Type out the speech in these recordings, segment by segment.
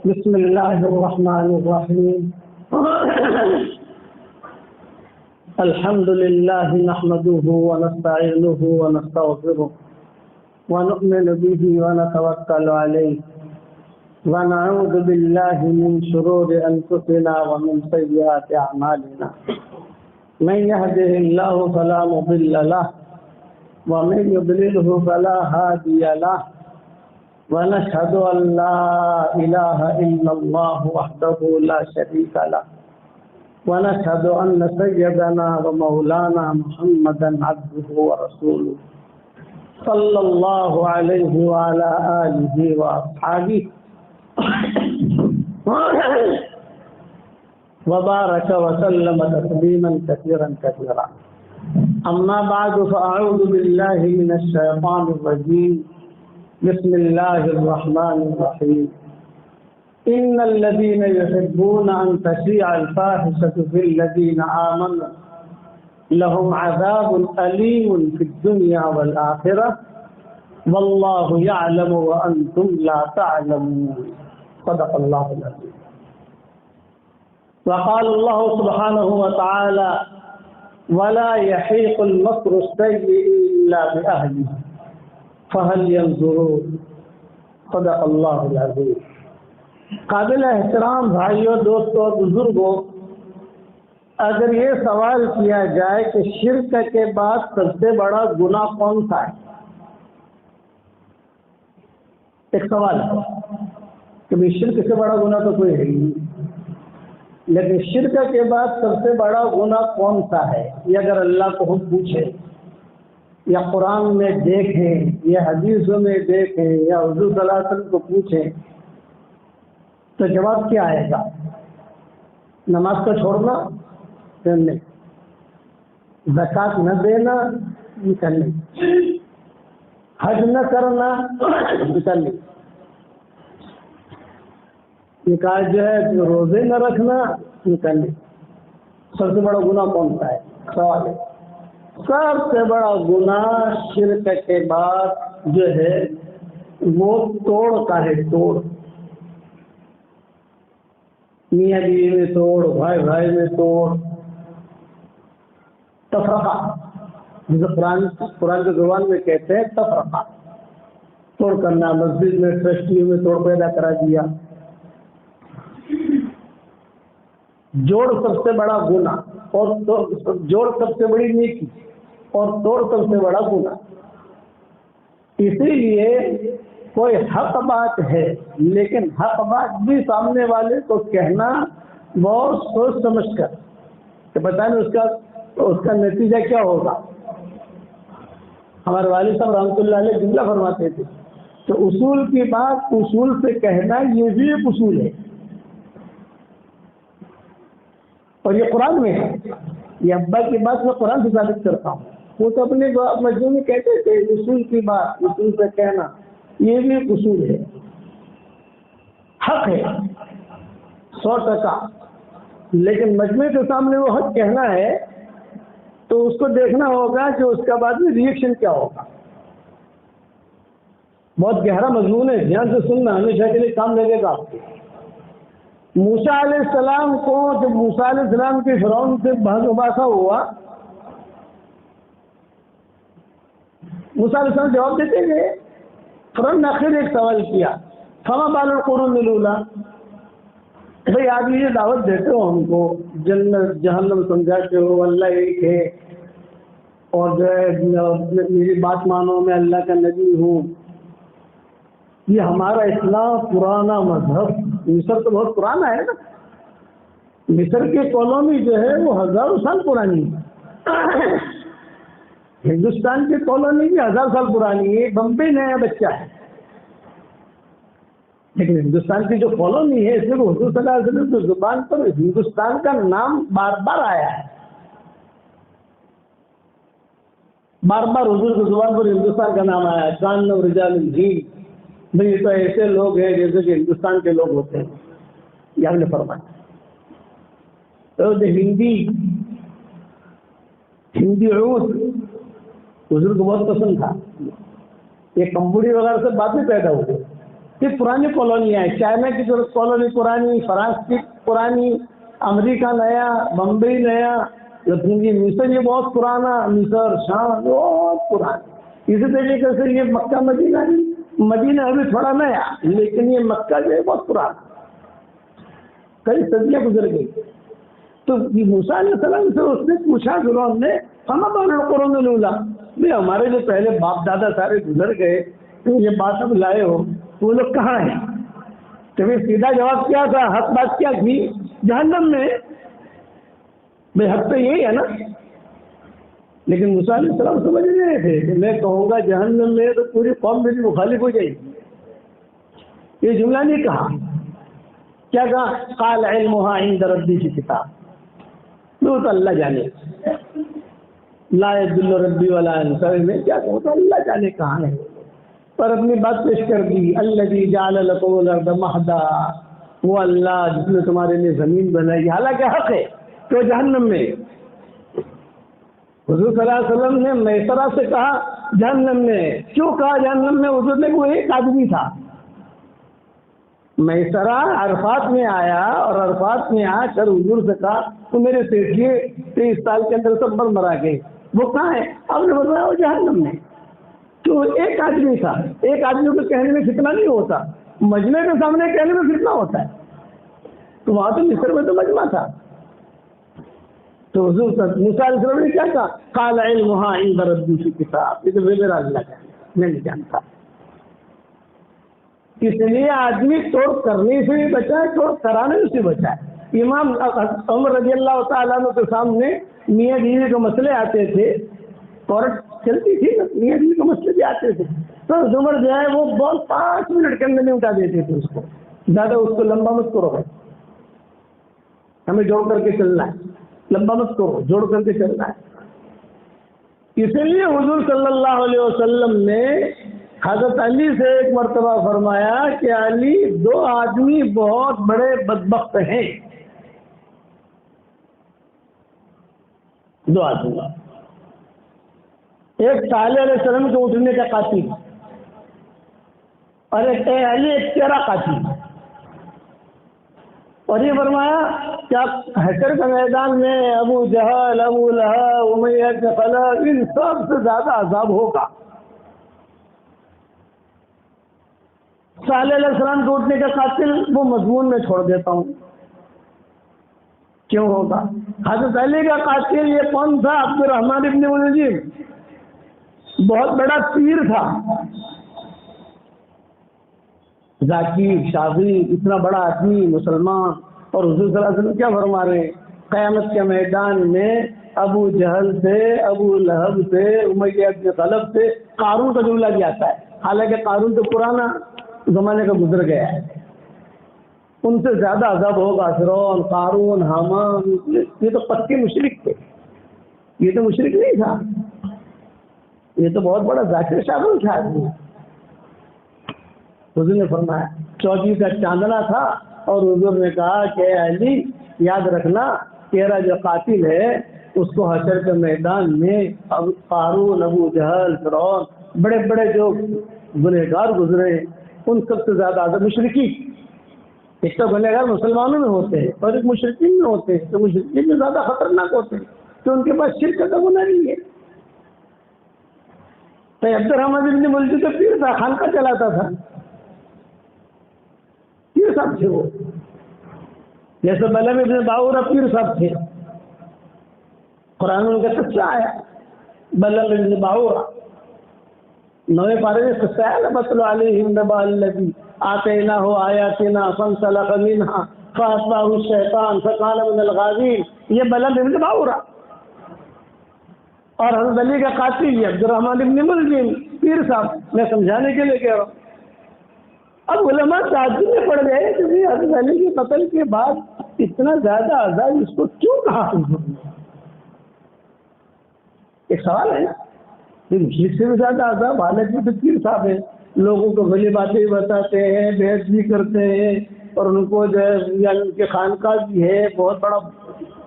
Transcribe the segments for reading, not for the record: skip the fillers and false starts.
بسم الله الرحمن الرحيم. الحمد لله نحمده ونستعينه ونستغفره ونؤمن به ونتوكل عليه ونعوذ بالله من شرور أنفسنا ومن سيئات أعمالنا. من يهده الله فلا مضل له ومن يضلله فلا هادي له ونشهد أن لا إله إلا الله وحده لا شريك له ونشهد أن سيدنا ومولانا محمدا عبده ورسوله صلى الله عليه وعلى آله وأصحابه وبارك وسلم تسليما كثيرا كثيرا. أما بعد فأعوذ بالله من الشيطان الرجيم. بسم الله الرحمن الرحيم. إن الذين يحبون أن تشيع الفاحشة في الذين آمنوا لهم عذاب أليم في الدنيا والآخرة والله يعلم وأنتم لا تعلمون. صدق الله العظيم. وقال الله سبحانه وتعالى ولا يحيق المكر السيء إلا بأهله فهل ينظرون. صدق اللہ العظیم. قابل احترام بھائیوں، دوستوں، بزرگوں، اگر یہ سوال کیا جائے کہ شرک کے بعد سب سے بڑا گناہ کون سا ہے، ایک سوال ہے کہ شرک سے بڑا گناہ تو کوئی ہے نہیں، لیکن شرک کے بعد سب سے بڑا گناہ کون سا ہے، یہ اگر اللہ کو ہم پوچھیں یا قرآن میں دیکھیں یا حدیثوں میں دیکھیں یا حضور صلی اللہ علیہ وسلم کو پوچھیں تو جواب کیا آئے گا؟ نماز کو چھوڑنا نہیں، زکوٰۃ نہ دینا نہیں، حج نہ کرنا نہیں، نکاح جو ہے روزے نہ رکھنا نہیں. سب سے بڑا گناہ کون سا ہے؟ سوال ہے. سب سے بڑا گناہ شرک کے بعد جو ہے وہ توڑ کا ہے. توڑ، میاں بیوی میں توڑ، بھائی بھائی میں توڑ، تفرقہ، جسے قرآن کے زبان میں کہتے ہیں تفرقہ، توڑ کرنا. مسجد میں ٹرسٹیوں میں توڑ پیدا کرا دیا. جوڑ سب سے بڑا گناہ اور جوڑ سب سے بڑی نیکی اور توڑ سب سے بڑا گناہ. اسی لیے کوئی حق بات ہے لیکن حق بات بھی سامنے والے کو کہنا بہت سوچ سمجھ کر کہ پتہ نہیں اس کا نتیجہ کیا ہوگا. ہمارے والد صاحب رحمۃ اللہ علیہ جملہ فرماتے تھے کہ اصول کی بات اصول سے کہنا یہ بھی ایک اصول ہے، اور یہ قرآن میں ہے. یہ ابا کی بات میں قرآن سے ثابت کرتا ہوں. وہ تو اپنے مجموعے میں کہتے تھے اصول کی بات اصول سے کہنا یہ بھی ایک اصول ہے، حق ہے 100%. لیکن مجموعے کے سامنے وہ حق کہنا ہے تو اس کو دیکھنا ہوگا کہ اس کا بعد میں ریئیکشن کیا ہوگا. بہت گہرا مضمون ہے، دھیان سے سننا، ہمیشہ کے لیے کام لگے گا آپ کو. موسیٰ علیہ السلام کو جب موسیٰ علیہ السلام کے فرعون سے بحث مباحثہ ہوا، موسیٰ علیہ السلام جواب دیتے گئے. فرعون نے آخر ایک سوال کیا، فما بال القرون الاولیٰ، بھئی آپ یہ دعوت دیتے ہو ہم کو، جنت جہنم سمجھاتے ہو، اللہ ایک ہے اور جو ہے میری بات مانو، میں اللہ کا نبی ہوں. یہ ہمارا اتنا پرانا مذہب، مصر تو بہت پرانا ہے نا، مصر کی کالونی جو ہے وہ ہزاروں سال پرانی ہے. ہندوستان کی کالونی بھی 1000 سال پرانی ہے. بمبئی نیا بچہ ہے، لیکن ہندوستان کی جو کالونی ہے اس میں حضور صلی اللہ علیہ وسلم کی زبان پر ہندوستان کا نام بار بار آیا ہے. بار بار حضور کی زبان پر ہندوستان کا نام آیا ہے. کان رجال الدین، بھئی یہ تو ایسے لوگ ہیں جیسے کہ ہندوستان کے لوگ ہوتے ہیں، یہ ہم نے فرمایا. تو ہندی عود حضور کو بہت پسند تھا. یہ کمبوڑی وغیرہ سے بعد میں پیدا ہوئے، یہ پرانی کالونیاں ہیں، چائنا کی جو کالونی پرانی، فرانس کی پرانی، امریکہ نیا، بمبئی نیا، مصر یہ بہت پرانا، مصر شام بہت پرانا. اسی طریقے سے یہ مکہ مدینہ ابھی تھوڑا نیا، لیکن یہ مکہ جو ہے بہت پرانا، کئی صدیاں گزر گئی. تو موسیٰ علیہ السلام سے اس نے پوچھا فرعون نے، ہم القرون الاولیٰ، بھی ہمارے جو پہلے باپ دادا سارے گزر گئے، تو یہ بات اب لائے ہو، وہ لوگ کہاں ہیں؟ تو پھر سیدھا جواب کیا تھا، حق بات کیا تھی؟ جہنم میں. بھائی حق تو یہی ہے نا. لیکن موسیٰ علیہ السلام سمجھ رہے تھے کہ میں کہوں گا جہنم میں تو پوری قوم میری مخالف ہو جائے گی. یہ جملہ نہیں کہا. کیا کہا؟ قال علمها عند ربی کی کتاب. وہ تو اللہ جانے، لا يدل ربی ولا انصر میں کیا کہوں تو اللہ جانے کہاں ہے. پر اپنی بات پیش کر دی. الذی جعل لکم الارض مہدا، وہ اللہ جس نے تمہارے لیے زمین بنائی. حالانکہ حق ہے تو جہنم میں. حضور صلی اللہ علیہ وسلم نے میسرہ سے کہا جہنم میں. کیوں کہا جہنم میں؟ حضور نے وہ ایک آدمی تھا. میسرہ عرفات میں آیا اور عرفات میں آ کر حضور سے کہا تو میرے سیٹھیے 23 سال کے اندر سب مرا گئے. وہ کہاں ہے؟ آپ نے بتایا وہ جہنم میں. تو ایک آدمی تھا. ایک آدمی کو کہنے میں فتنہ نہیں ہوتا، مجمع کے سامنے کہنے میں فتنہ ہوتا ہے. تو وہاں تو مصر میں تو مجمع تھا. تو حضور موسیٰ علیہ السلام نے کیا کہا؟ قال علمها عند ربی فی کتاب. یہ تو میرا اللہ کا ہے، میں نہیں جانتا. اس لیے آدمی توڑ کرنے سے بھی بچا ہے، توڑ کرانے سے بچا ہے. امام عمر رضی اللہ تعالیٰ عنہ کے سامنے میاں بیوی کے مسئلے آتے تھے، عورت چلتی تھی نا، میاں بیوی کے مسئلے بھی آتے تھے، تو عمر جو ہے وہ بال 5 منٹ کے اندر نہیں اٹھا دیتے تھے. اس کو زیادہ اس کو لمبا مت کرو، ہمیں جوڑ کر کے چلنا ہے. لمبا مت کرو، جوڑ کر کے چلنا ہے. اسی لیے حضور صلی اللہ علیہ وسلم نے حضرت علی سے ایک مرتبہ فرمایا کہ علی 2 آدمی بہت بڑے بدبخت ہیں. 2 آدمی، ایک صالح علیہ السلام کے اٹھنے کا قاتل اور ایک علی ایک تیرا قاتل. اور یہ فرمایا کیا حشر کے میدان میں ابو جہل، ابو لہب، امیہ بن خلف، ان سب سے زیادہ عذاب ہوگا. صالح علیہ السلام کے اٹھنے کا قاتل وہ مضمون میں چھوڑ دیتا ہوں، کیوں ہوگا؟ حضرت علی کا قاتل یہ کون تھا؟ عبد الرحمن ابن ملجم، بہت بڑا پیر تھا، ذاکر شاذی، اتنا بڑا آدمی مسلمان. اور حضور صلی اللہ علیہ وسلم کیا فرما رہے ہیں؟ قیامت کے میدان میں ابو جہل سے، ابو لہب سے، امیہ بن خلف سے، قارون کا جملہ بھی آتا ہے. حالانکہ قارون تو پرانا زمانے کا گزر گیا ہے. ان سے زیادہ عذاب ہوگا. فرعون، قارون، حامان، یہ تو پکے مشرک تھے. یہ تو مشرک نہیں تھا، یہ تو بہت بڑا ذاکر شاذی تھا آدمی. حضور نے فرمایا 14 کا چاندنا تھا اور حضور نے کہا کہ علی یاد رکھنا تیرا جو قاتل ہے اس کو حشر کے میدان میں اب قارون، ابو جہل، فرعون، بڑے بڑے جو گنہگار گزرے ان سب سے زیادہ عذاب. مشرکی ایک تو گنہگار مسلمانوں میں ہوتے ہیں اور ایک مشرکین میں ہوتے ہیں، تو مشرکین میں زیادہ خطرناک ہوتے ہیں تو ان کے پاس شرک کا گناہ نہیں ہے. تو عبد الرحمن ابن ملجم تو پیر تھا، خانقاہ چلاتا تھا، پیر صاحب تھے وہ. جیسے بلم ابن باورہ پیر صاحب تھے، قرآن ان کا سچا آیا. بلم ابن باورہ 9 پارے میں سچا ہے. بَتْلُ عَلَيْهِمْ نَبَأَ الَّذِي آتَيْنَاهُ آيَاتِنَا فَانسَلَخَ مِنْهَا فَأَتْبَعَهُ الشَّيْطَانُ فَكَانَ مِنَ الْغَاوِينَ. یہ بلم ابن باورہ. اور حضرت علی کا قاتل یہ عبد الرحمن ابن ملجم پیر صاحب. میں سمجھانے کے لیے کہہ رہا ہوں. اب علماء تعجب میں پڑ گئے کہ حضرت علی کے قتل کے بعد اتنا زیادہ عذاب اس کو کیوں کہا؟ ایک سوال ہے نا، مشرک سے بھی زیادہ عذاب. حالانکہ تو پیر صاحب ہیں، لوگوں کو بھلی باتیں بتاتے ہیں، بحث بھی کرتے ہیں، اور ان کو جو ہے ان کے خانقاہ بھی ہے، بہت بڑا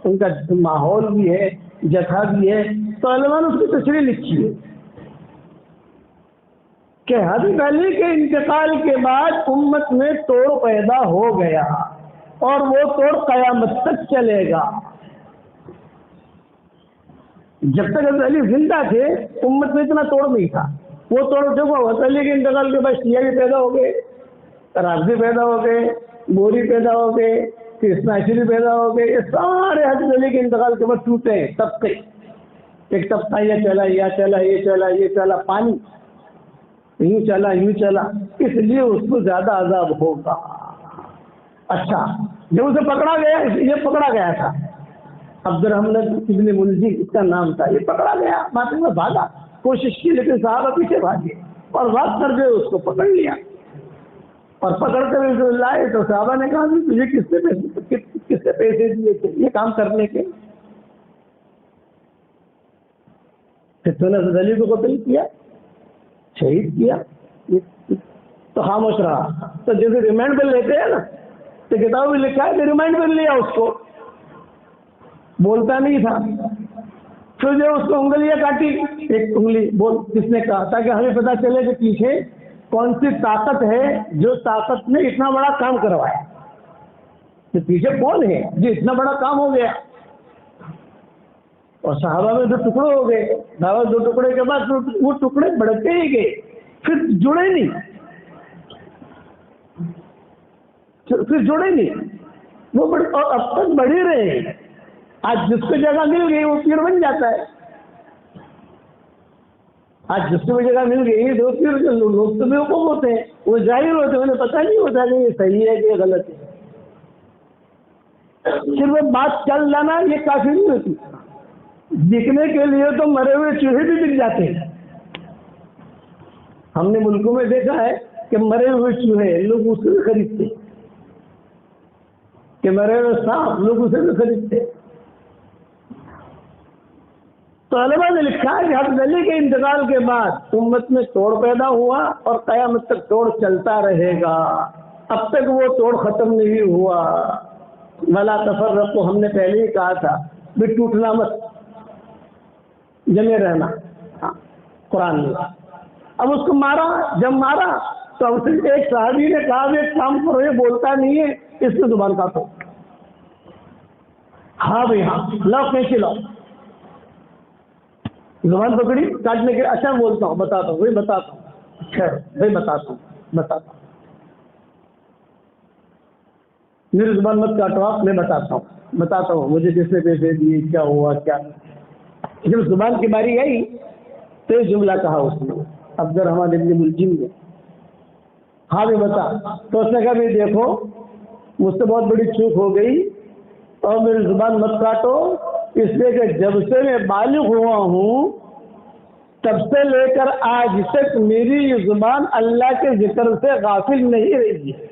ان کا ماحول بھی ہے، جگہ بھی ہے. تو علماء نے اس کی تشریح لکھی ہے. کہ حضرت علی کے انتقال کے بعد امت میں توڑ پیدا ہو گیا اور وہ توڑ قیامت تک چلے گا. جب تک حضرت علی زندہ تھے امت میں اتنا توڑ نہیں تھا. وہ توڑ دیکھو حضرت علی کے انتقال کے بعد شیعہ بھی پیدا ہو گئے, رافضی پیدا ہو گئے, بوری پیدا ہو گئے, کرسناشری پیدا ہو گئے. یہ سارے حضرت علی کے انتقال کے بعد ٹوٹے ہیں طبقے. ایک طبقہ یہ چلا, یہ چلا, یہ چلا, یہ چلا, پانی یوں چلا, یوں چلا, اس لیے اس کو زیادہ عذاب ہوگا. اچھا, جب اسے پکڑا گیا, یہ پکڑا گیا تھا عبد الرحمن ابن ملجم اس کا نام تھا, یہ پکڑا گیا, باطن میں بھاگا, کوشش کی لیکن صحابہ پیچھے بھاگے اور بات کر کے اس کو پکڑ لیا اور پکڑ کر اسے لائے. تو صحابہ نے کہا کہ تجھے کس سے پیسے دیے تھے یہ کام کرنے کے؟ پھر تو نے حضرت علی کو قتل کیا, شہید کیا, تو خاموش رہا. تو جیسے ریمائنڈ پر لیتے ہیں نا, تو کتاب میں لکھا ہے کہ ریمائنڈ پر لیا, اس کو بولتا نہیں تھا. پھر جو اس کو انگلیاں کاٹی, ایک انگلی بول کس نے کہا, تاکہ ہمیں پتا چلے کہ پیچھے کون سی طاقت ہے جو طاقت نے اتنا بڑا کام کروایا, کہ پیچھے کون ہے جو اتنا بڑا کام ہو گیا. اور صحابہ میں 2 ٹکڑے ہو گئے. 2 ٹکڑے کے بعد وہ ٹکڑے بڑھتے ہی گئے, پھر جڑے نہیں, وہ اور اب تک بڑھ ہی رہے ہیں. آج جس کو جگہ مل گئی وہ پیر بن جاتا ہے. آج جس کو جگہ مل گئی تو پیر, لوگ تو بیوقوف ہوتے ہیں, وہ ظاہر ہوتے ہیں, انہیں پتہ نہیں ہوتا کہ یہ صحیح ہے کہ یہ غلط ہے. صرف بات چل جانا یہ کافی نہیں ہوتی. دکھنے کے لیے تو مرے ہوئے چوہے بھی دکھ جاتے ہیں. ہم نے ملکوں میں دیکھا ہے کہ مرے ہوئے چوہے لوگ اسے بھی خریدتے, کہ مرے ہوئے سانپ لوگ اسے بھی خریدتے. تو علماء نے لکھا ہے کہ حضرت علی کے انتقال کے بعد امت میں توڑ پیدا ہوا اور قیامت تک توڑ چلتا رہے گا. اب تک وہ توڑ ختم نہیں ہوا. ولا تفرقوا, ہم نے پہلے ہی کہا تھا بھی ٹوٹنا مت, جمے رہنا. قرآن میں اب اس کو مارا, جب مارا تو ایک صحابی نے کہا ایک کام کرو, یہ بولتا نہیں ہے, اس کی زبان کاٹو. ہاں بھائی ہاں, لاؤ کینچی لاؤ. زبان پکڑی کاٹنے کے, اچھا بولتا ہوں, بتاتا ہوں بھائی, بتاتا ہوں, خیر بھائی بتاتا ہوں. میری زبان مت کاٹو آپ, میں بتاتا ہوں مجھے کس نے پیسے دیے, کیا ہوا کیا. جب زبان کی باری آئی تو یہ جملہ کہا اس نے, عبد الرحمن ابن ملجم نے, ہاں بھی بتا. تو اس نے کہا بھی دیکھو مجھ سے بہت بڑی چوک ہو گئی اور میری زبان مت کاٹو, اس لیے کہ جب سے میں بالغ ہوا ہوں تب سے لے کر آج تک میری یہ زبان اللہ کے ذکر سے غافل نہیں رہی ہے.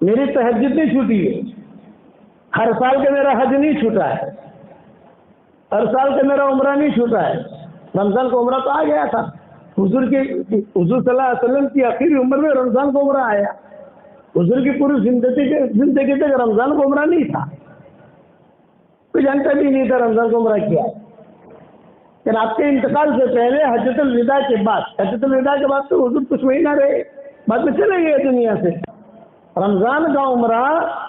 میری تہجد نہیں چھوٹی ہے, ہر سال کا میرا حج نہیں چھوٹا ہے, ہر سال کا میرا عمرہ نہیں چھوٹا ہے. رمضان کا عمرہ تو آ گیا تھا, حضور صلی اللہ علیہ وسلم کی آخری عمر میں رمضان کا عمرہ آیا. حضور کی پوری زندگی تک رمضان کا عمرہ نہیں تھا, کوئی جانتا بھی نہیں تھا رمضان کا عمرہ کیا. لیکن آپ کے انتقال سے پہلے حجۃ الوداع کے بعد تو حضور کچھ مہینہ رہے, بعد میں چلے گئے دنیا سے. رمضان کا عمرہ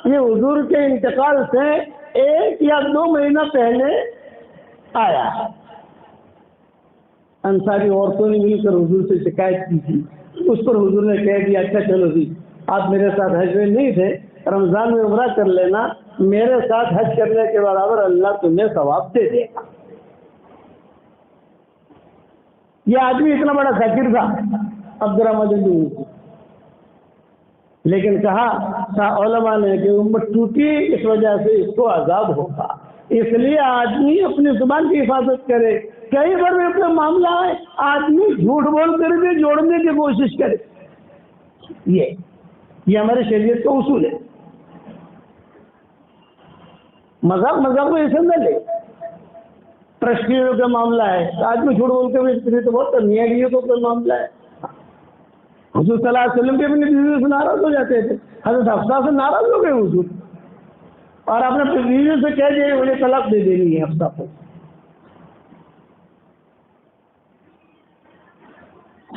یہ حضور کے انتقال سے 1 یا 2 مہینہ پہلے آیا. انصاری عورتوں نے مل کر حضور سے شکایت کی تھی, اس پر حضور نے کہہ دیا اچھا چلو جی آپ میرے ساتھ حج میں نہیں تھے, رمضان میں عمرہ کر لینا, میرے ساتھ حج کرنے کے برابر اللہ تمہیں ثواب دے دے گا. یہ آدمی اتنا بڑا ذاکر تھا عبد الرحمن بن ملجم, لیکن کہا علماء نے کہ امت ٹوٹی اس وجہ سے اس کو عذاب ہوگا. اس لیے آدمی اپنی زبان کی حفاظت کرے. کئی بار میں اپنا معاملہ ہے آدمی جھوٹ بول کر بھی جوڑنے کی کوشش کرے. یہ ہماری شریعت کا اصول ہے. مذہب کو ایسے نہ لے. ٹرسٹیوں کا معاملہ ہے, آدمی جھوٹ بول کے بھی تو بہت نیاگیوں کا معاملہ ہے. حضور صلی اللہ علیہ وسلم کے اپنی بیوی سے ناراض ہو جاتے تھے, حضرت حفصہ سے ناراض ہو گئے حضور, اور آپ نے بیوی سے کہہ دیا مجھے طلاق دے دینی ہے حفصہ کو.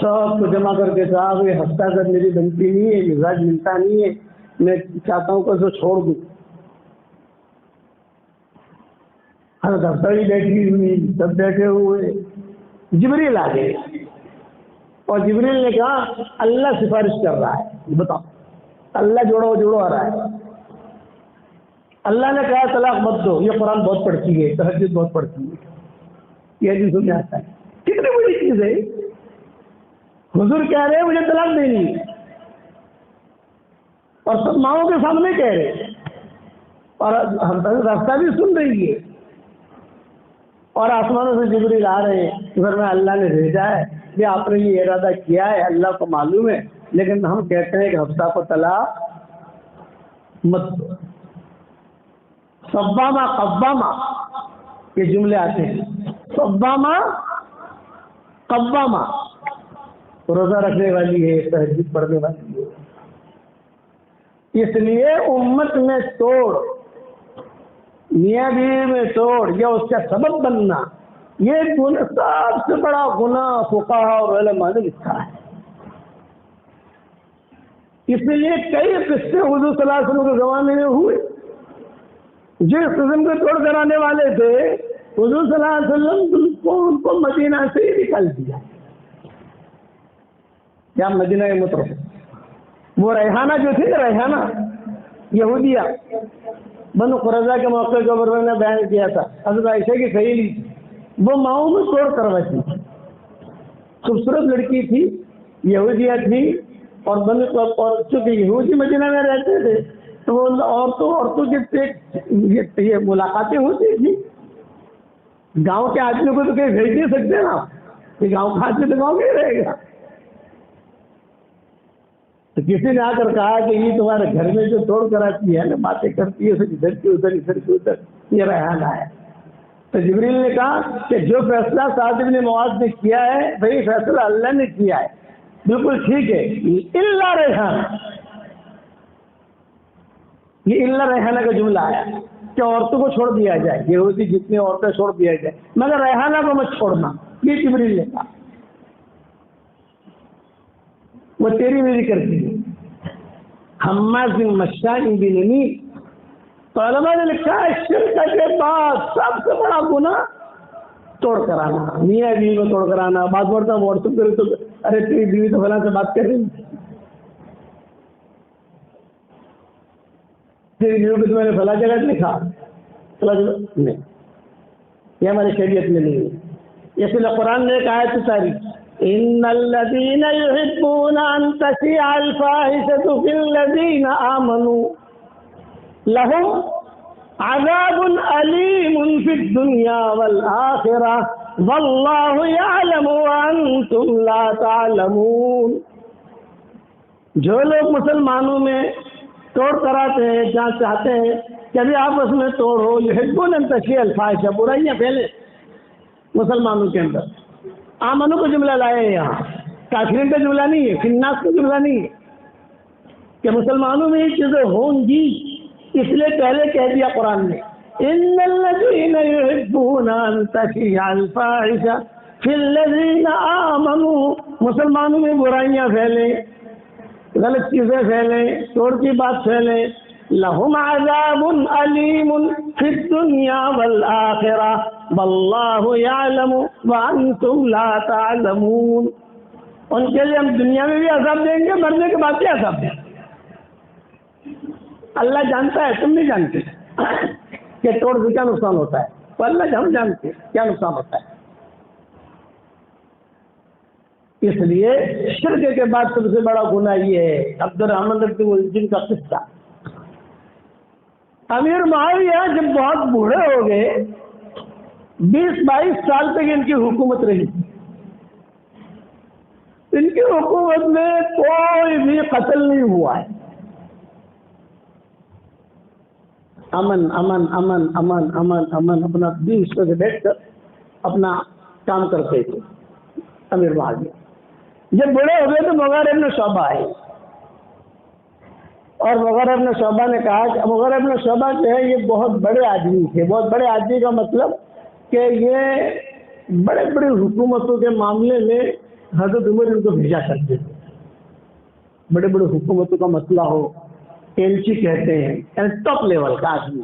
سب کو جمع کر کے کہا یہ ہفتہ کر میری بنتی نہیں ہے، مزاج ملتا نہیں ہے، میں چاہتا ہوں کہ اسے چھوڑ دوں۔ ہر دفتر ہی بیٹھی ہوئی، سب بیٹھے ہوئے، جبریل آ گئے اور جبریل نے کہا اللہ سفارش کر رہا ہے، بتاؤ اللہ جوڑو آ رہا ہے۔ اللہ نے کہا طلاق مت دو، یہ قرآن بہت پڑھتی ہے، تہجد بہت پڑھتی ہے، یہ حدیثوں میں آتا ہے۔ کتنی بڑی چیز ہے، حضور کہہ رہے ہیں مجھے طلاق دینی ہے اور سب ماؤں کے سامنے کہہ رہے ہیں اور راستہ بھی سن رہی ہے اور آسمانوں سے جبریل آ رہے ہیں، گھر میں اللہ نے بھیجا ہے کہ آپ نے یہ ارادہ کیا ہے، اللہ کو معلوم ہے، لیکن ہم کہتے ہیں کہ ہفتہ کو طلاق مت دو۔ صبامہ قوامہ یہ جملے آتے ہیں، صبامہ قوامہ روزہ رکھنے والی ہے، تہجد پڑھنے والی ہے۔ اس لیے امت میں توڑ، میاں بیوی میں توڑ یا اس کا سبب بننا، یہ سب سے بڑا گناہ فقہاء اور علماء نے لکھا ہے۔ اس لیے کئی قصے حضور صلی اللہ علیہ وسلم کے زمانے میں ہوئے، جس قسم کے توڑ کرانے والے تھے حضور صلی اللہ علیہ وسلم ان کو مدینہ سے ہی نکال دیا، یا مدینہ مترف۔ وہ ریحانہ جو تھی نا، ریحانہ یہودیہ، بنو قریظہ کے موقع کے اوپر میں نے بیان کیا تھا، حضرت عائشہ کی سہیلی، وہ ماؤں میں توڑ کرواتی تھی، خوبصورت لڑکی تھی، یہودیہ تھی، اور چونکہ یہودی مدینہ میں رہتے تھے تو وہ عورتوں کے یہ ملاقاتیں ہوتی تھی۔ گاؤں کے آدمی کو تو کہیں بھیج نہیں سکتے نا، کہ گاؤں کا آدمی تو گاؤں میں رہے گا۔ تو کسی نے آ کر کہا کہ یہ تمہارے گھر میں جو توڑ کراتی ہے نا، باتیں کرتی ہے ادھر کی ادھر، ادھر کی ادھر، یہ ریحانہ ہے۔ تو جبریل نے کہا کہ جو فیصلہ سعد بن معاذ نے کیا ہے وہی فیصلہ اللہ نے کیا ہے، بالکل ٹھیک ہے، الا ریحانہ، یہ الا ریحانہ کا جملہ آیا کہ عورتوں کو چھوڑ دیا جائے، یہودی جتنی عورتیں چھوڑ دیا جائے، مگر ریحانہ کو مت چھوڑنا، یہ جبریل نے کہا، وہ تیری میری کرتی ہے۔ حماز بن مشاء بنمیم، تو علماء نے لکھا ہے شرک کے بعد سب سے بڑا گناہ توڑ کرانا، میاں بیوی میں توڑ کرانا۔ بات بڑھتا واٹس ایپ کرے تو ارے تیری بیوی تو فلاں سے بات کر رہی، تیری بیوی کو تو میں نے فلاں جگہ لکھا، فلاں جگہ نہیں، یہ ہماری شریعت میں نہیں ہے۔ اس لیے قرآن نے ایک آیت اتاری، ان الذين يحبون ان تشيع الفاحشة في الذين آمنوا لهم عذاب أليم في الدنيا والآخرة والله يعلم وأنتم لا تعلمون۔ جو لوگ مسلمانوں میں توڑ کراتے ہیں، جہاں چاہتے ہیں کہ ابھی آپس میں توڑ ہو، يحبون ان تشيع الفاحشة، برائیاں پھیلے مسلمانوں کے اندر، آمنوں کو جملہ لائے ہیں، یہاں کافرین کا جملہ نہیں ہے، فی الناس کا جملہ نہیں ہے، کہ مسلمانوں میں یہ چیزیں ہوں گی، اس لیے پہلے کہہ دیا قرآن نے، ان الذین یحبون ان تشیع الفاحشہ فی الذین آمنوا، مسلمانوں میں برائیاں پھیلیں، غلط چیزیں پھیلیں، توڑ کی بات پھیلیں، لہم عذاب علیم فی الدنیا والآخرہ واللہ یعلم وانتم لا تعلمون۔ ان کے لیے ہم دنیا میں بھی عذاب دیں گے، مرنے کے بعد بھی عذاب دیں گے۔ اللہ جانتا ہے، تم نہیں جانتے کہ توڑ سے کیا نقصان ہوتا ہے، تو اللہ ہم جانتے ہیں کیا نقصان ہوتا ہے۔ اس لیے شرک کے بعد سب سے بڑا گناہ یہ ہے۔ عبد الرحمن بن ملجم کا قصہ، امیر معاویہ جب بہت بوڑھے ہو گئے، 20-22 سال تک ان کی حکومت رہی، ان کی حکومت میں کوئی بھی قتل نہیں ہوا ہے، امن امن امن امن امن امن، اپنا بیچ سے بیٹھ کر اپنا کام کرتے تھے امیر معاویہ۔ جب بڑے ہو گئے تو مغیرہ ابن شعبہ آئے، اور مغیرہ ابن شعبہ نے کہا کہ مغیرہ ابن شعبہ جو ہے یہ بہت بڑے آدمی تھے۔ بہت بڑے آدمی کا مطلب کہ یہ بڑے بڑے حکومتوں کے معاملے میں حضرت عمر ان کو بھیجا کرتے تھے. بڑے بڑے حکومتوں کا مسئلہ ہو, ایلچی کہتے ہیں, ٹاپ لیول کا آدمی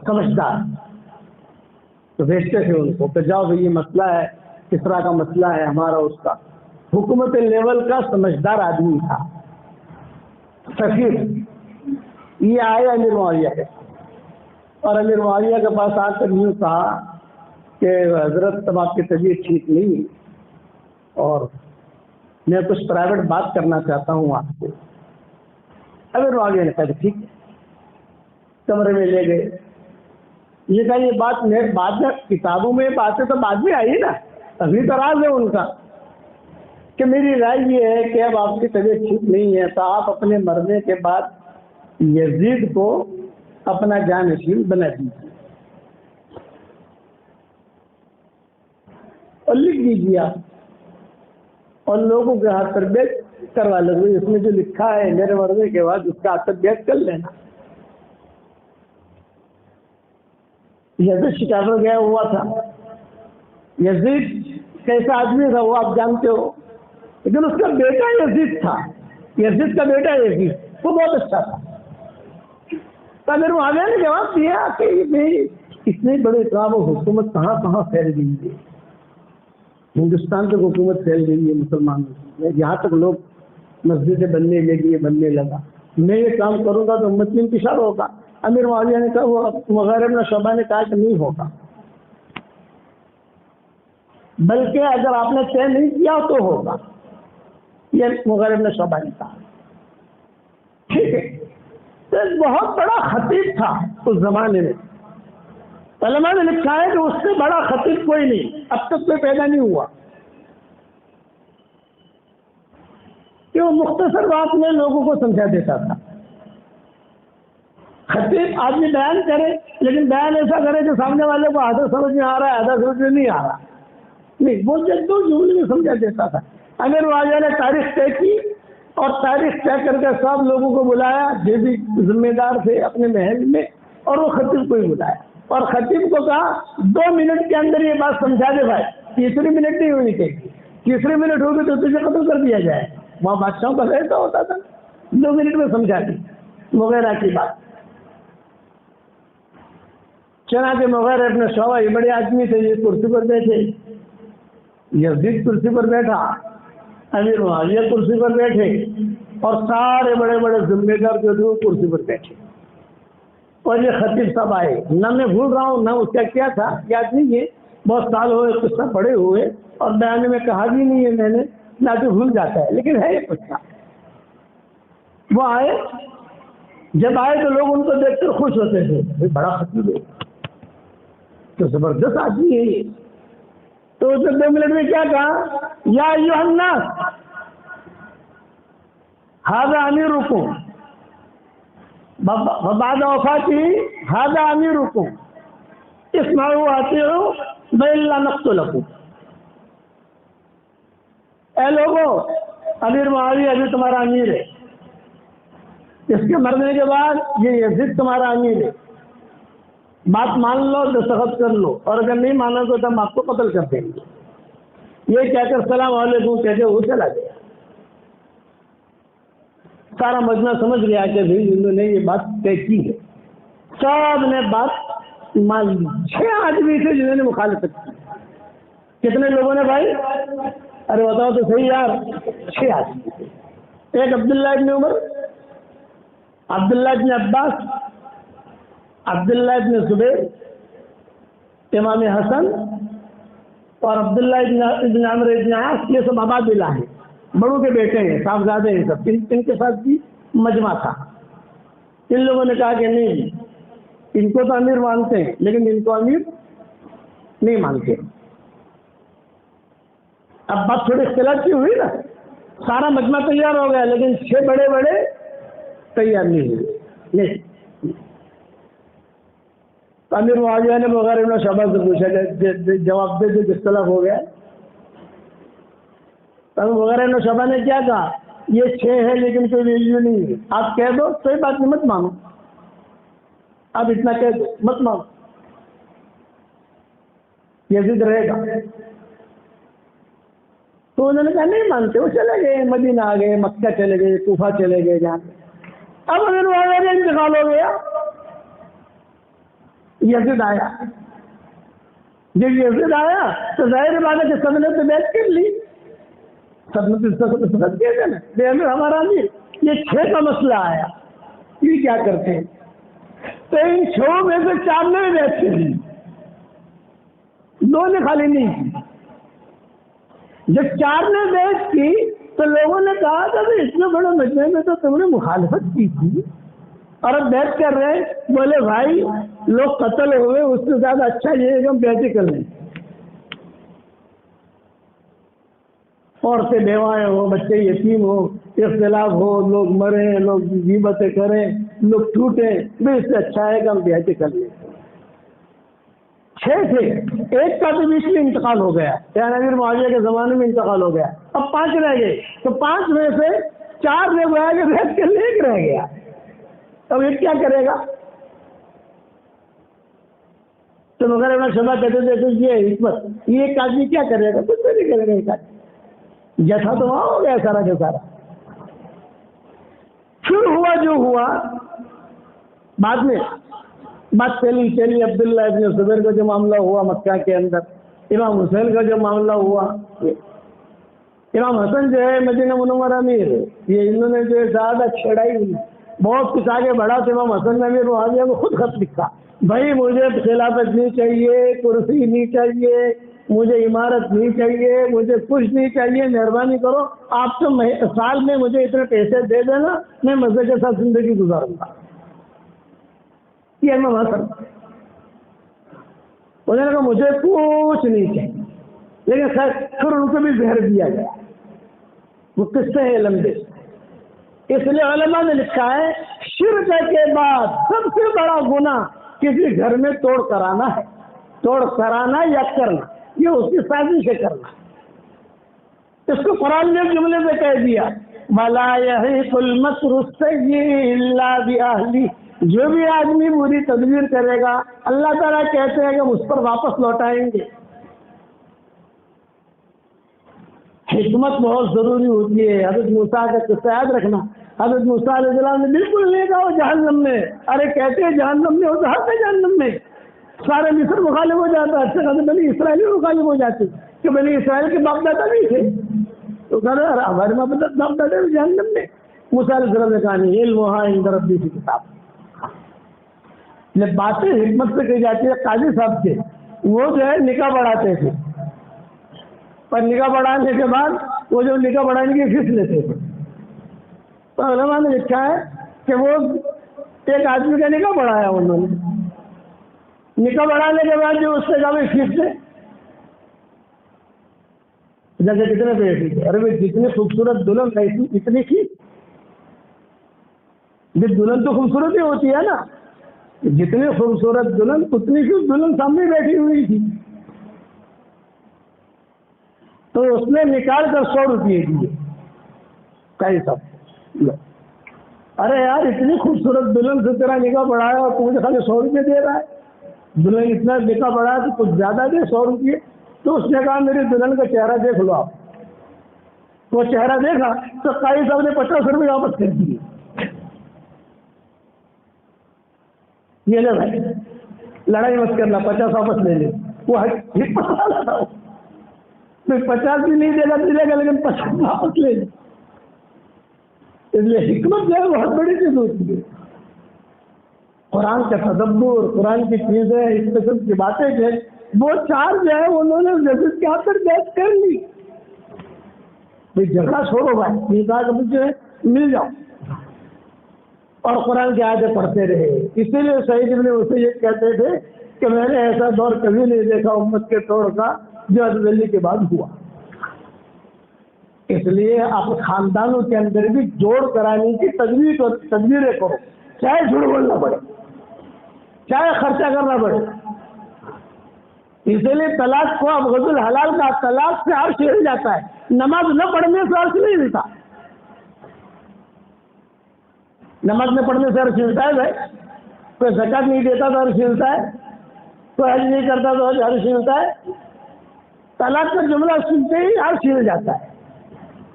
سمجھدار, تو بھیجتے تھے ان کو کہ جاؤ بھائی یہ مسئلہ ہے, کس طرح کا مسئلہ ہے ہمارا. اس کا حکومت لیول کا سمجھدار آدمی تھا سفیر. یہ آئے امیر معاویہ کے پاس, اور امیر معاویہ کے پاس آ کر یوں کہا کہ حضرت اب آپ کی طبیعت ٹھیک نہیں اور میں کچھ پرائیویٹ بات کرنا چاہتا ہوں آپ سے. امیر معاویہ نے کہا ٹھیک ہے, کمرے میں لے گئے. یہ کہا یہ بات بعد میں کتابوں میں باتیں تو بعد میں آئی نا, ابھی تو راز ہے ان کا کہ میری رائے یہ ہے کہ اب آپ کی طبیعت ٹھیک نہیں ہے تو آپ اپنے مرنے کے بعد یزید کو اپنا جانشین بنا دیجیے اور لکھ دیجیے آپ, اور لوگوں کے ہاتھ پر بیعت کروا لو. اس میں جو لکھا ہے میرے مرنے کے بعد اس کا ہاتھ پر بیعت کر لینا. یزید شکار گیا ہوا تھا. یزید کیسا آدمی تھا وہ آپ جانتے ہو, لیکن اس کا بیٹا یزید تھا. یزید کا بیٹا یزید وہ بہت اچھا تھا. تو امیر معاویہ نے جواب دیا کہ اتنے بڑے اقرام و حکومت کہاں کہاں پھیل گئی ہے, ہندوستان تک حکومت پھیل گئی ہے مسلمانوں کی, یہاں تک لوگ مسجدیں بننے لگا. میں یہ کام کروں گا تو امت میں انتشار ہوگا. امیر معاویہ نے کہا, وہ مغیر بن شعبہ نے کہا کہ نہیں ہوگا, بلکہ اگر آپ نے طے نہیں کیا تو ہوگا. یہ مغیر بن شعبہ نے کہا. ٹھیک ہے, تو ایک بہت بڑا خطیب تھا اس زمانے میں. علماء نے لکھا ہے کہ اس سے بڑا خطیب کوئی نہیں, اب تک کوئی پیدا نہیں ہوا, کہ وہ مختصر بات میں لوگوں کو سمجھا دیتا تھا. خطیب آدمی بیان کرے, لیکن بیان ایسا کرے کہ سامنے والے کو آدھا سمجھ میں آ رہا ہے آدھا سمجھ میں نہیں آ رہا. نہیں, وہ دو جملے میں سمجھا دیتا تھا. امیر معاویہ نے تاریخ طے کی اور تاریخ طے کر کے سب لوگوں کو بلایا جو بھی ذمہ دار تھے اپنے محل میں, اور وہ خطیب کو ہی بلایا اور خطیب کو کہا 2 منٹ کے اندر یہ بات سمجھا دے بھائی. تیسری منٹ نہیں ہونی چاہیے, تیسری منٹ ہوگی تو تجھے قتل کر دیا جائے. وہاں بادشاہوں کا ایسا ہوتا تھا, 2 منٹ میں سمجھا دی وغیرہ کی بات. چنانچہ مغیر ابن شعبہ یہ بڑے آدمی تھے, یہ کرسی پر بیٹھے, یزید کرسی پر بیٹھا, امیر معاویہ کرسی پر بیٹھے, اور سارے بڑے بڑے ذمہ دار جو تھے وہ کرسی پر بیٹھے. اور یہ خطیب صاحب آئے, نہ میں بھول رہا ہوں نہ اس کا کیا تھا, یاد نہیں ہے, بہت سال ہوئے قصہ پڑے ہوئے اور بیان میں کہا بھی نہیں ہے میں نے, نہ تو بھول جاتا ہے, لیکن ہے یہ قصہ. وہ آئے, جب آئے تو لوگ ان کو دیکھ کر خوش ہوتے تھے, بڑا خطیب ہے تو زبردست آدمی ہے یہ. تو اس نے 2 منٹ میں کیا کہا, یا ایھا الناس ھذا امیرکم بعد وفاتی ھذا امیرکم اسمعوا واطیعوا والا نقتلکم. اے لوگوں, امیر معاویہ ابھی تمہارا امیر ہے, اس کے مرنے کے بعد یہ یزید تمہارا امیر ہے, بات مان لو دستخط کر لو, اور اگر نہیں مانو تو ہم آپ کو قتل کر دیں گے. یہ کہہ کر السلام علیکم کہتے وہ چلا گیا. سارا مجمع سمجھ گیا کہ بھائی انہوں نے یہ بات طے کی ہے. سب نے بات مان لی. 6 آدمی تھے جنہوں نے مخالفت کی. کتنے لوگوں نے بھائی, ارے بتاؤ تو صحیح یار, 6 آدمی تھے. ایک عبداللہ ابن عمر, عبداللہ ابن عباس, عبداللہ ابن زبیر, امام حسن اور عبداللہ ابن عمرو ابن عاص. یہ سب عبادلہ ہیں, بڑوں کے بیٹے ہیں, صاحبزادے ہیں سب. ان کے ساتھ بھی مجمع تھا. ان لوگوں نے کہا کہ نہیں, ان کو تو امیر مانتے ہیں لیکن ان کو امیر نہیں مانتے. اب بات تھوڑی اختلاف کی ہوئی نا, سارا مجمع تیار ہو گیا لیکن 6 بڑے بڑے تیار نہیں ہوئے. نہیں, امیر معاویہ نے مغیر بن شعبہ سے پوچھا, جواب دے دے کس طرح ہو گیا. مغیر بن شعبہ نے کیا کہا, یہ 6 ہے لیکن کوئی ویلیو نہیں ہے, آپ کہہ دو کوئی بات نہیں, مت مانو, آپ اتنا کہہ دو مت مانو, یزید رہے گا. تو انہوں نے کہا نہیں مانتے، وہ چلے گئے، مدینہ آ گئے، مکہ چلے گئے، کوفہ چلے گئے جہاں. اب امیر معاویہ کا انتقال ہو گیا، یزید آیا. جب یزید آیا تو ظاہر بات ہے کہ سب نے تو بیعت کر لی، سب نے تو سب کیا تھا نا، بے امیر ہمارا امیر. یہ 6 کا مسئلہ آیا، یہ کیا کرتے ہیں؟ تو ان 6 میں سے 4 نے بھی بیعت کر لی، 2 نے خالی نہیں کی. جب 4 نے بیعت کی تو لوگوں نے کہا تھا کہ اتنے بڑے مجمع میں تو تم نے مخالفت کی تھی اور اب بیعت کر رہے. بولے بھائی لوگ قتل ہوئے، اس سے زیادہ اچھا یہ ہے کہ ہم بیعت کر لیں. عورتیں بیوائیں ہو، بچے یتیم ہو، اختلاف ہو، لوگ مریں، لوگ غیبتیں کریں، لوگ ٹوٹیں، بھی اس سے اچھا ہے کہ ہم بیعت کر لیں. 6 تھے، 1 کا تو بیچ میں انتقال ہو گیا، یعنی امیر معاویہ کے زمانے میں انتقال ہو گیا. اب 5 رہ گئے، تو 5 میں سے 4 نے گویا کہ بیعت کر لے، 1 رہ گیا. اب یہ کیا کرے گا؟ تو مگر اپنا شبہ کہتے تھے کہ یہ حکمت، یہ ایک آدمی کیا کرے گا؟ کچھ نہیں کرے گا. ایک آدمی جیسا تو وہاں ہو گیا سارا کا سارا. پھر ہوا جو ہوا، بعد میں بات چلی عبداللہ ابن زبیر کا جو معاملہ ہوا مکہ کے اندر، امام حسین کا جو معاملہ ہوا، امام حسن جو ہے مدینہ منورہ میں، یہ انہوں نے جو زیادہ چھڑائی ہوئی، بہت کچھ آگے بڑھا. تو امام حسن نے امیر معاویہ کو خود خط لکھا، بھائی مجھے خلافت نہیں چاہیے، کرسی نہیں چاہیے، مجھے عمارت نہیں چاہیے، مجھے کچھ نہیں چاہیے، مہربانی کرو آپ تو سال میں مجھے اتنے پیسے دے دینا، میں مزے کے ساتھ زندگی گزاروں گا. یہ امام حسن انہوں نے کہا مجھے کچھ نہیں چاہیے. لیکن خیر پھر ان کو بھی زہر دیا گیا. وہ قصے ہیں لمبے، اس لیے علماء نے لکھا ہے شرک کے بعد سب سے بڑا گناہ کسی گھر میں توڑ کرانا ہے. توڑ کرانا یا کرنا، یہ اس کی سازش سے کرنا. اس کو قرآن نے جملے میں کہہ دیا وَلَا يَحِيقُ الْمَكْرُ السَّيِّئُ إِلَّا بِأَهْلِهِ. جو بھی آدمی بری تدبیر کرے گا اللہ تعالیٰ کہتے ہیں کہ اس پر واپس لوٹائیں گے. حکمت بہت ضروری ہوتی ہے. حضرت موسیٰ کا قصہ یاد رکھنا، حضرت موسیٰ علیہ السلام نے بالکل نہیں کہا وہ جہنم میں، ارے کہتے ہیں جہنم میں، وہ تو جہنم میں. سارے مصر مخالف ہو جاتا، اچھا خاصے بنی اسرائیل مخالف ہو جاتے کہ بنی اسرائیل کے باپ دادا بھی تھے. تو کہا ہمارے باپ دادا بھی جہنم میں. موسیٰ علیہ السلام نے کہا نہیں، علمھا عند ربی کی کتاب. یہ باتیں حکمت سے کہی جاتی ہے. قاضی صاحب تھے، وہ جو ہے نکاح بڑھاتے تھے، پر نکاح بڑھانے کے بعد وہ جو نکاح بڑھانے کی فیس لیتے تھے. تو علماء نے لکھا ہے کہ وہ ایک آدمی کا نکاح بڑھایا، انہوں نے نکاح بڑھانے کے بعد جو اس سے کہا فیس دے، جیسے کتنے پیسے تھے؟ ارے بھائی جتنی خوبصورت دلہن ایسی اتنی فیس. یہ دلہن تو خوبصورت ہی ہوتی ہے نا، جتنی خوبصورت دلہن اتنی فیس. دلہن سامنے بیٹھی ہوئی تھی تو اس نے نکال کر 100 روپئے دیے. کئی سب ارے یار اتنی خوبصورت دلہن سے تیرا نکاح بڑھایا اور تو مجھے خالی 100 روپئے دے رہا ہے. دلہن اتنا نکاح بڑھایا تو کچھ زیادہ دے 100 روپئے. تو اس نے کہا میری دلہن کا چہرہ دیکھ لو آپ. وہ چہرہ دیکھا تو قاضی صاحب نے 50 روپئے واپس کر دیے. یہ لے بھائی لڑائی مت کرنا، 50 واپس لے لے. وہ 50 بھی نہیں دے گا لیکن 50 واپس لے لے. اس لیے حکمت جو ہے بہت بڑی چیز ہوتی ہے. قرآن کا تدبر، قرآن کی چیزیں، اس قسم کی باتیں جو ہے وہ 4 جو ہے انہوں نے جسد کے ہاتھ پر بیعت کر لی. جھگڑا چھوڑو بھائی، یہ کہا کہ مجھے مل جاؤ اور قرآن کی آیتیں پڑھتے رہے. اسی لیے سعید ابن مسیب کہتے تھے کہ میں نے ایسا دور کبھی نہیں دیکھا امت کے توڑ کا جو حضرت علی کے بعد ہوا. اس لیے آپ خاندانوں کے اندر بھی جوڑ کرانے کی تدبیریں کرو، چاہے جھوٹ بولنا پڑے، چاہے خرچہ کرنا پڑے. اسی لیے طلاق کو اب غسل حلال کا طلاق سے عرش ہل جاتا ہے. نماز نہ پڑھنے سے عرش نہیں ہلتا. نماز نہ پڑھنے سے عرش ہلتا ہے بھائی. کوئی زکات نہیں دیتا تو عرش ہلتا ہے، کوئی حج نہیں کرتا تو عرش ہلتا ہے. طلاق کا جملہ سنتے ہی عرش ہل جاتا ہے.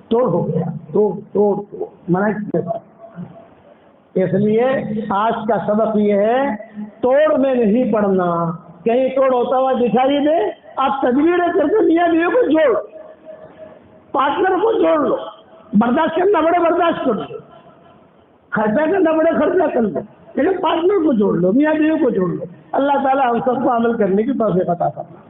توڑ ہو گیا، توڑ منع کے ساتھ۔ اس لیے آج کا سبق یہ ہے توڑ میں نہیں پڑنا، کہیں توڑ ہوتا ہوا دکھائی دے آپ تدبیریں کر کے میاں بیوی کو جوڑ، پارٹنر کو جوڑ لو، برداشت کرنا بڑے برداشت کر لو، خرچہ کرنا بڑے خرچہ کر لو، لیکن پارٹنر کو جوڑ لو، میاں بیوی کو جوڑ لو۔ اللہ تعالیٰ ہم سب کو عمل کرنے کی توفیق عطا فرمائے۔